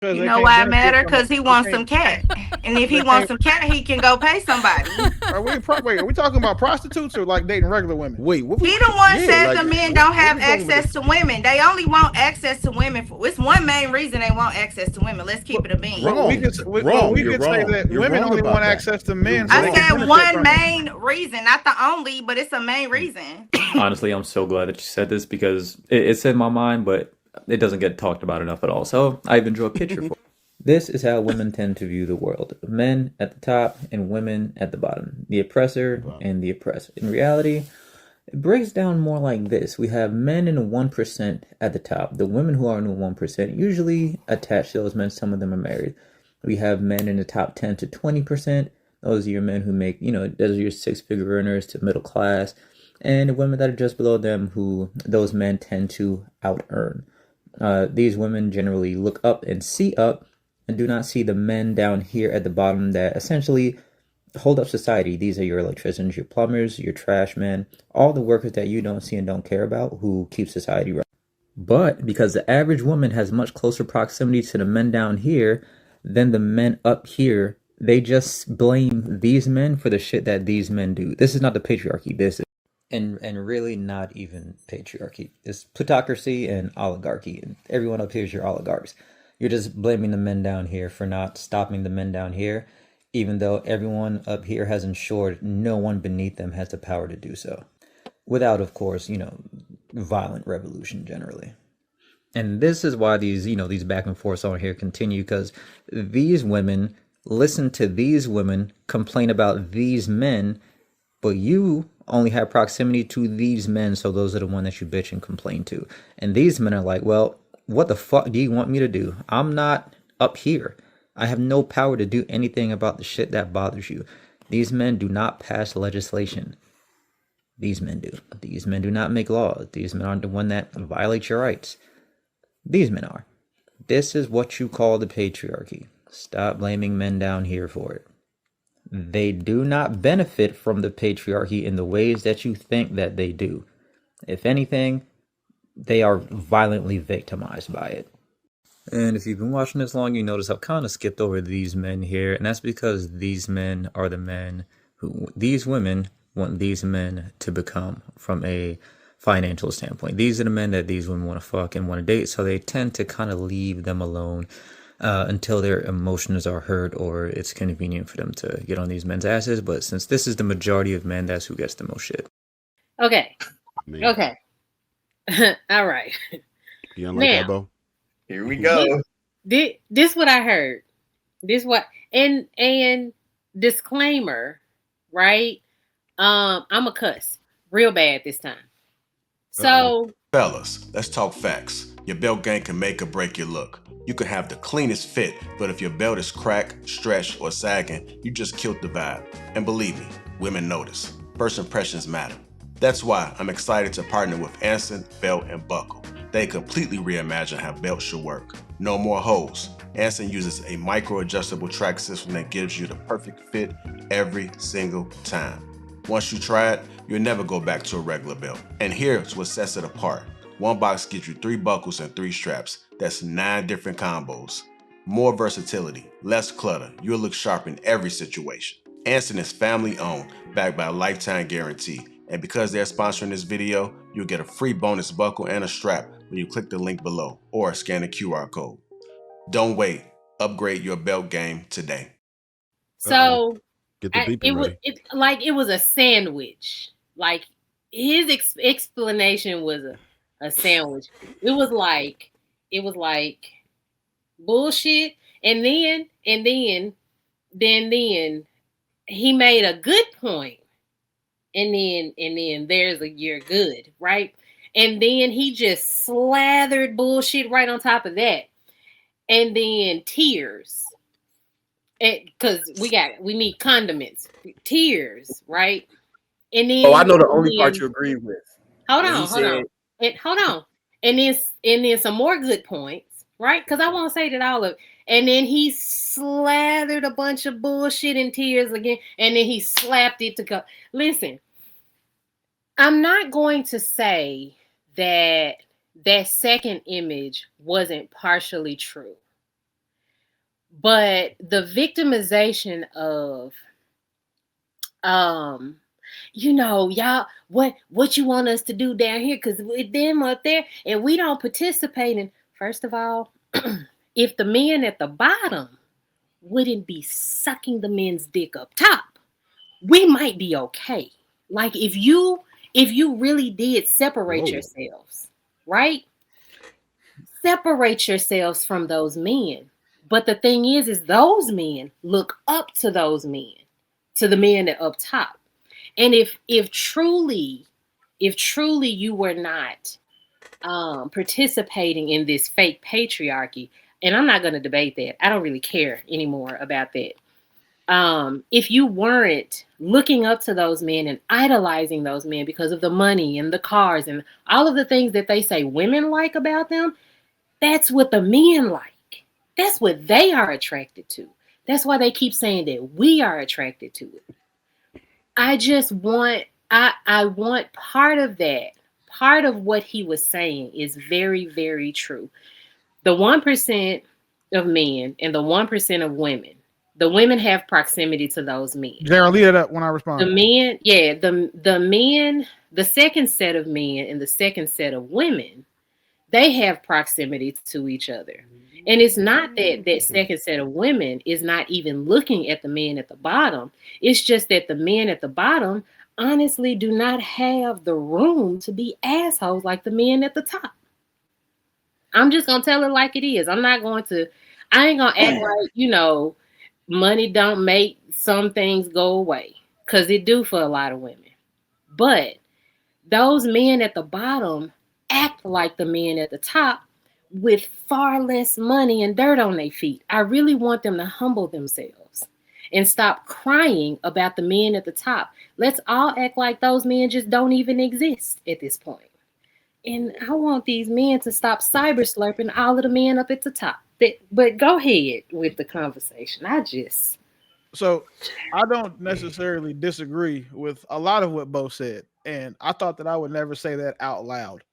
Because You they know can't why it benefit matter? from it. Because he They wants can't. some cat. And if he They wants can't. some cat, he can go pay somebody. Wait, are we talking about prostitutes or like dating regular women? Wait, what He we? the one Yeah, said like the men don't where have we going with access this? to women. They only want access to women. It's one main reason they want access to women. Let's keep it a bean. Well, Wrong, wrong. we You're could say wrong. that You're women wrong only want about that. access to You're men so I they can wrong. said benefit one from them. main reason, not the only, but it's a main reason. Honestly, I'm so glad that you said this because it's in my mind, but it doesn't get talked about enough at all. So I even drew a picture for it. This is how women tend to view the world. Men at the top and women at the bottom. The oppressor and the oppressed. In reality, it breaks down more like this. We have men in the 1% at the top. The women who are in the 1% usually attached to those men. Some of them are married. We have men in the top 10 to 20%. Those are your men who make, those are your six-figure earners to middle class. And the women that are just below them who those men tend to out-earn. These women generally look up and see up and do not see the men down here at the bottom that essentially hold up society. These are your electricians, your plumbers, your trash men, all the workers that you don't see and don't care about who keep society running. But because the average woman has much closer proximity to the men down here than the men up here, they just blame these men for the shit that these men do. This is not the patriarchy. This is and really not even patriarchy. It's plutocracy and oligarchy. And everyone up here is your oligarchs. You're just blaming the men down here for not stopping the men down here, even though everyone up here has ensured no one beneath them has the power to do so. Without, of course, violent revolution generally. And this is why these back and forths on here continue, because these women listen to these women complain about these men, but you only have proximity to these men, so those are the ones that you bitch and complain to. And these men are like, well, what the fuck do you want me to do? I'm not up here. I have no power to do anything about the shit that bothers you. These men do not pass legislation. These men do. These men do not make laws. These men aren't the one that violates your rights. These men are. This is what you call the patriarchy. Stop blaming men down here for it. They do not benefit from the patriarchy in the ways that you think that they do. If anything, they are violently victimized by it. And if you've been watching this long, you notice I've kind of skipped over these men here, and that's because these men are the men who these women want these men to become from a financial standpoint. These are the men that these women want to fuck and want to date, so they tend to kind of leave them alone until their emotions are hurt or it's convenient for them to get on these men's asses. But since this is the majority of men, that's who gets the most shit. Okay. Man. Okay. All right. You don't like that, Bo? Here we go. This what I heard. This what and disclaimer, right? I'm a cuss real bad this time. So Fellas, let's talk facts. Your belt game can make or break your look. You can have the cleanest fit, but if your belt is cracked, stretched, or sagging, you just killed the vibe. And believe me, women notice. First impressions matter. That's why I'm excited to partner with Anson Belt and Buckle. They completely reimagine how belts should work. No more holes. Anson uses a micro-adjustable track system that gives you the perfect fit every single time. Once you try it, you'll never go back to a regular belt. And here's what sets it apart. One box gives you 3 buckles and 3 straps. That's 9 different combos. More versatility, less clutter. You'll look sharp in every situation. Anson is family owned, backed by a lifetime guarantee. And because they're sponsoring this video, you'll get a free bonus buckle and a strap when you click the link below or scan the QR code. Don't wait. Upgrade your belt game today. so Get the beeping ready. it was a sandwich. Like his explanation was a sandwich. It was like bullshit. And then he made a good point. And then there's a you're good, right? And then he just slathered bullshit right on top of that. And then tears. Because we need condiments. Tears, right? And then I know the only part you agree with. hold on. And then some more good points, right? Because I won't say that all of it. And then he slathered a bunch of bullshit and tears again, and then he slapped it to go. Listen, I'm not going to say that second image wasn't partially true. But the victimization of y'all, what you want us to do down here, because with them up there and we don't participate in. First of all, if the men at the bottom wouldn't be sucking the men's dick up top, we might be okay. Like if you really did separate yourselves, right? Separate yourselves from those men. But the thing is those men look up to those men, to the men that up top. And if truly you were not participating in this fake patriarchy, and I'm not going to debate that. I don't really care anymore about that. If you weren't looking up to those men and idolizing those men because of the money and the cars and all of the things that they say women like about them, that's what the men like. That's what they are attracted to. That's why they keep saying that we are attracted to it. I just want, I want part of that. Part of what he was saying is very, very true. The 1% of men and the 1% of women, the women have proximity to those men. Gerald, leave it up when I respond. The men, yeah, the men, the second set of men and the second set of women, they have proximity to each other. And it's not that that second set of women is not even looking at the men at the bottom. It's just that the men at the bottom honestly do not have the room to be assholes like the men at the top. I'm just going to tell it like it is. I ain't going to act like, money don't make some things go away, because it do for a lot of women. But those men at the bottom act like the men at the top with far less money and dirt on their feet. I really want them to humble themselves and stop crying about the men at the top. Let's all act like those men just don't even exist at this point. And I want these men to stop cyber slurping all of the men up at the top. But go ahead with the conversation. So I don't necessarily disagree with a lot of what Bo said. And I thought that I would never say that out loud.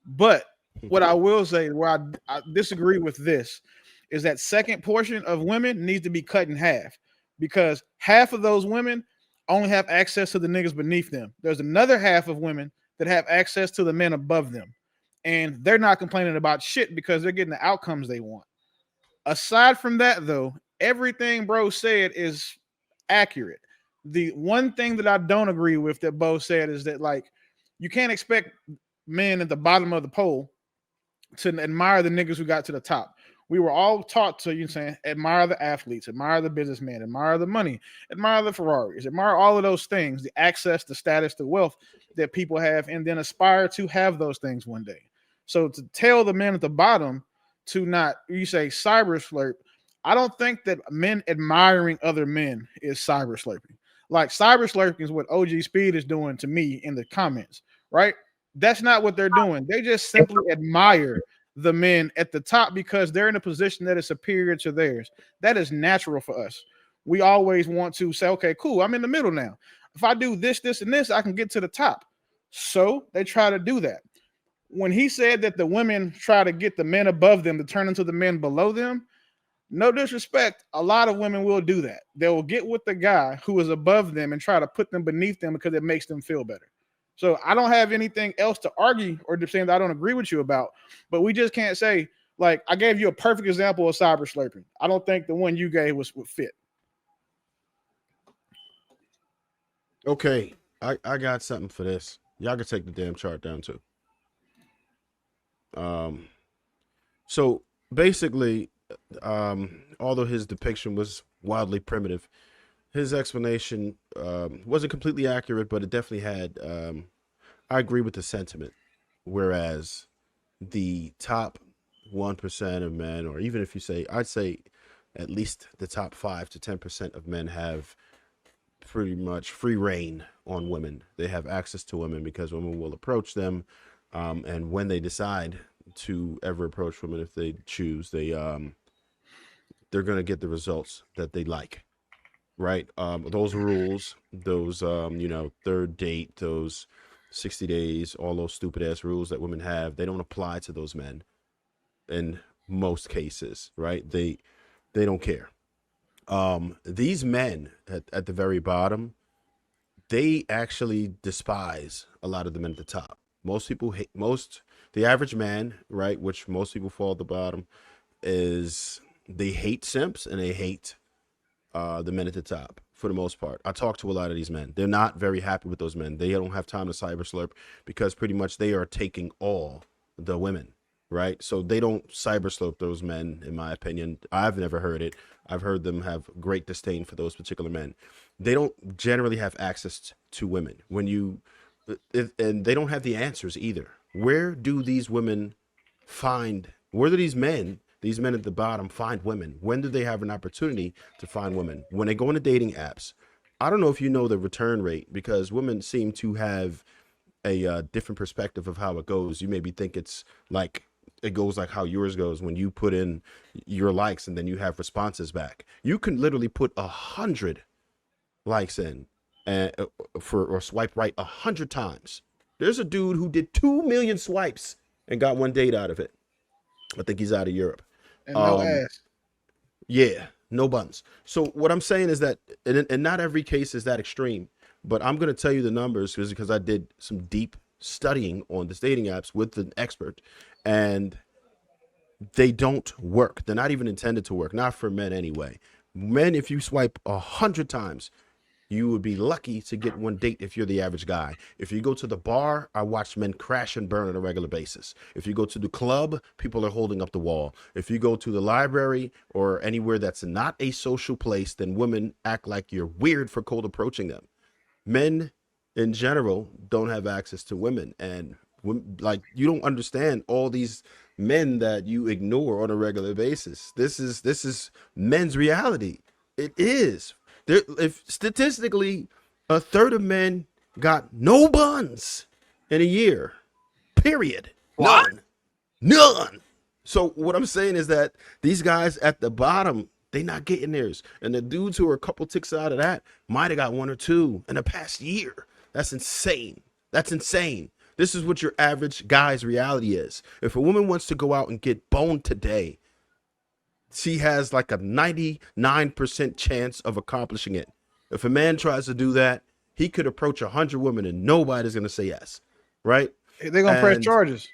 But what I will say, where I disagree with this, is that second portion of women needs to be cut in half, because half of those women only have access to the niggas beneath them. There's another half of women that have access to the men above them, and they're not complaining about shit because they're getting the outcomes they want. Aside from that, though, everything bro said is accurate. The one thing that I don't agree with that Bo said is that, like, you can't expect men at the bottom of the pole to admire the niggas who got to the top. We were all taught to, admire the athletes, admire the businessmen, admire the money, admire the Ferraris, admire all of those things, the access, the status, the wealth that people have, and then aspire to have those things one day. So to tell the men at the bottom to not, you say, cyber slurp, I don't think that men admiring other men is cyber slurping. Like, cyber slurping is what OG Speed is doing to me in the comments, right? That's not what they're doing. They just simply admire the men at the top because they're in a position that is superior to theirs. That is natural for us. We always want to say, okay, cool, I'm in the middle now. If I do this, this, and this, I can get to the top. So they try to do that. When he said that the women try to get the men above them to turn into the men below them, no disrespect, a lot of women will do that. They will get with the guy who is above them and try to put them beneath them because it makes them feel better. So I don't have anything else to argue or to say that I don't agree with you about, but we just can't say, like, I gave you a perfect example of cyber slurping. I don't think the one you gave would fit. Okay, I got something for this. Y'all can take the damn chart down too. So basically, although his depiction was wildly primitive, his explanation wasn't completely accurate, but it definitely had, I agree with the sentiment. Whereas the top 1% of men, or even if you say, I'd say at least the top 5 to 10% of men have pretty much free reign on women. They have access to women because women will approach them. And when they decide to ever approach women, if they choose, they're going to get the results that they like. Right. Those rules, those, third date, those 60 days, all those stupid ass rules that women have, they don't apply to those men in most cases. Right. They don't care. These men at the very bottom, they actually despise a lot of the men at the top. Most people hate the average man, right? Which most people fall at the bottom, is they hate simps and they hate the men at the top for the most part. I talk to a lot of these men. They're not very happy with those men. They don't have time to cyber slurp because pretty much they are taking all the women, right? So they don't cyber slurp those men, in my opinion. I've never heard it. I've heard them have great disdain for those particular men. They don't generally have access to women. And they don't have the answers either. Where do these women find, where do these men at the bottom find women? When do they have an opportunity to find women? When they go into dating apps. I don't know if you know the return rate, because women seem to have a different perspective of how it goes. You maybe think it goes like how yours goes when you put in your likes and then you have responses back. You can literally put 100 likes in or swipe right 100 times. There's a dude who did 2 million swipes and got one date out of it. I think he's out of Europe. And no ass. Yeah, no buns. So what I'm saying is that, and not every case is that extreme, but I'm going to tell you the numbers because I did some deep studying on the dating apps with an expert, and they don't work. They're not even intended to work, not for men anyway. Men, if you swipe 100 times, you would be lucky to get one date if you're the average guy. If you go to the bar, I watch men crash and burn on a regular basis. If you go to the club, people are holding up the wall. If you go to the library or anywhere that's not a social place, then women act like you're weird for cold approaching them. Men in general don't have access to women, and like, you don't understand all these men that you ignore on a regular basis. This is men's reality. It is. If statistically a third of men got no buns in a year, period. What? None. So what I'm saying is that these guys at the bottom, they not getting theirs. And the dudes who are a couple ticks out of that might have got one or two in the past year. That's insane. That's insane. This is what your average guy's reality is. If a woman wants to go out and get boned today, she has like a 99% chance of accomplishing it. If a man tries to do that, he could approach 100 women and nobody's going to say yes, right? They're going to press charges.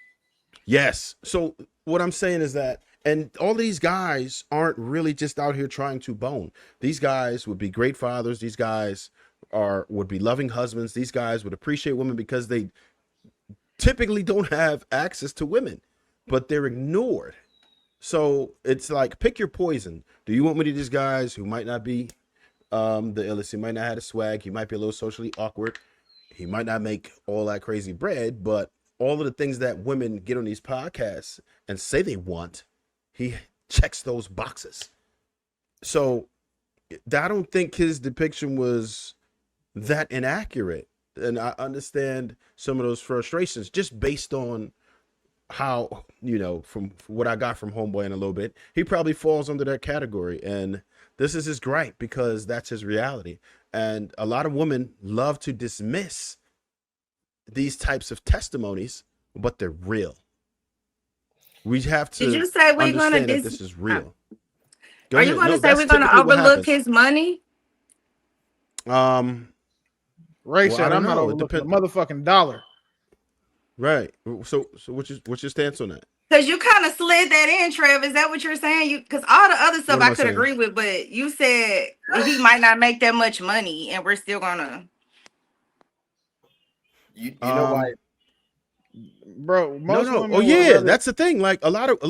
Yes. So what I'm saying is that, and all these guys aren't really just out here trying to bone. These guys would be great fathers. These guys would be loving husbands. These guys would appreciate women because they typically don't have access to women, but they're ignored. So it's like, pick your poison. Do you want one of these guys who might not be the illest? He might not have a swag. He might be a little socially awkward. He might not make all that crazy bread, but all of the things that women get on these podcasts and say they want, he checks those boxes. So I don't think his depiction was that inaccurate. And I understand some of those frustrations just based on how, from what I got from Homeboy in a little bit, he probably falls under that category. And this is his gripe because that's his reality. And a lot of women love to dismiss these types of testimonies, but they're real. We have to. Did you say we're going to this is real? Are you going to say we're going to overlook his money? Ray said, "I'm not overlooking the motherfucking dollar." Right. So what's your stance on that? Because you kind of slid that in, Trev. Is that what you're saying? Because all the other stuff I could agree with, but you said he might not make that much money, and we're still gonna. You know why, bro? No. Oh yeah, that's the thing. Like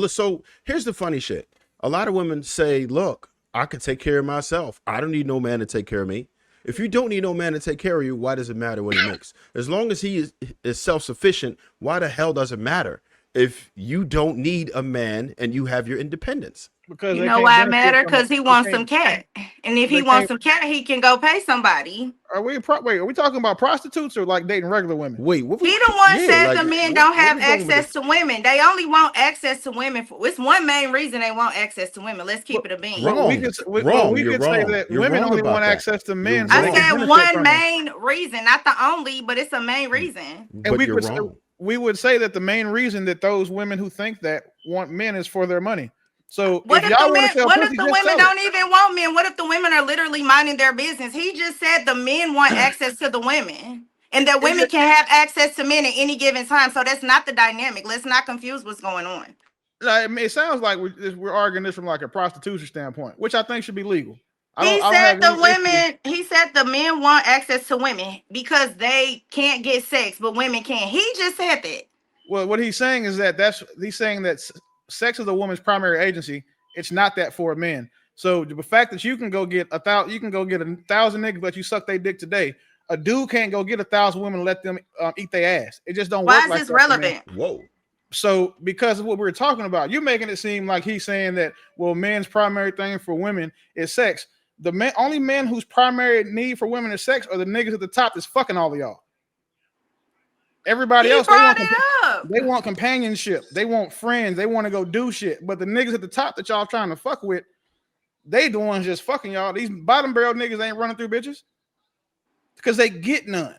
so here's the funny shit. A lot of women say, "Look, I can take care of myself. I don't need no man to take care of me." If you don't need no man to take care of you, why does it matter what he makes? As long as he is self-sufficient, why the hell does it matter if you don't need a man and you have your independence? Because you know why it matter? Because he wants some cat, and if he wants some cat, he can go pay somebody. Are we talking about prostitutes or like dating regular women? He the one said the men don't have access to women. They only want access to women. It's one main reason they want access to women. Let's keep it a bean. We could say that women only want access to men. I said one main reason, not the only, but it's a main reason. And we would say that the main reason that those women who think that want men is for their money. So What if if the y'all want men? to sell What if pussy, the just women sell it. don't even want men? What if the women are literally minding their business? He just said the men want access to the women, and that It's women just, can have access to men at any given time. So that's not the dynamic. Let's not confuse what's going on. I mean, it sounds like we're arguing this from like a prostitution standpoint, which I think should be legal. He I don't said have the any issue. women. He said the men want access to women because they can't get sex, but women can. He just said that. Well, what he's saying is that he's saying that sex is a woman's primary agency. It's not that for men. So the fact that you can go get 1,000, you can go get 1,000 niggas, but you suck their dick today. A dude can't go get 1,000 women and let them eat their ass. It just don't Why work is like this that for men. relevant? Whoa. So because of what we're talking about, you're making it seem like he's saying that, well, men's primary thing for women is sex. The only men whose primary need for women is sex are the niggas at the top that's fucking all of y'all. Everybody He else, brought it up. they want companionship. They want friends. They want to go do shit. But the niggas at the top that y'all trying to fuck with, they the ones just fucking y'all. These bottom barrel niggas ain't running through bitches because they get none.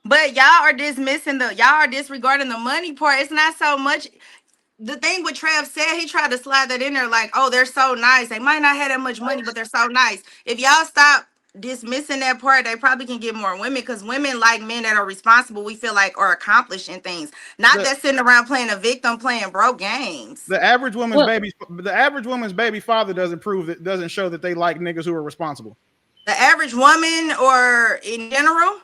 But y'all are disregarding the money part. It's not so much. The thing what Trav said, he tried to slide that in there like, oh, they're so nice. They might not have that much money, but they're so nice. If y'all stop dismissing that part, they probably can get more women because women like men that are responsible, we feel like are accomplishing things. Not that sitting around playing a victim, playing broke games. The average woman's baby father doesn't show that they like niggas who are responsible. The average woman or in general?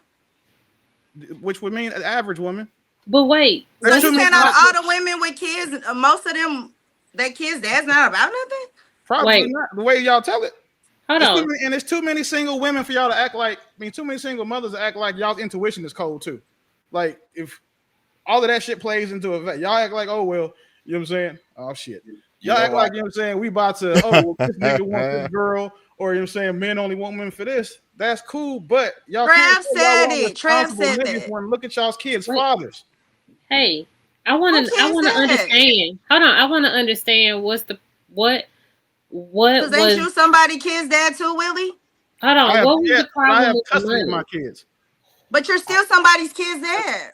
Which would mean an average woman. But wait, So you saying out of all the women with kids, most of them, their kids' dad's not about nothing? Probably not. The way y'all tell it. Hold on. And there's too many single women for y'all to act like, too many single mothers to act like y'all's intuition is cold too. Like if all of that shit plays into effect, y'all act like, oh well, you know what I'm saying? Oh shit. Y'all act like, you know what I'm saying, we about to, oh well, this nigga wants this girl, or you know what I'm saying, men only want women for this. That's cool, but y'all Trav said it. Trav said that. Look at y'all's kids' fathers. Hey, I want to understand. Hold on, I want to understand what Because ain't you somebody kid's dad too, Willie? Hold on, what was the problem with the money? My kids. But you're still somebody's kid's dad.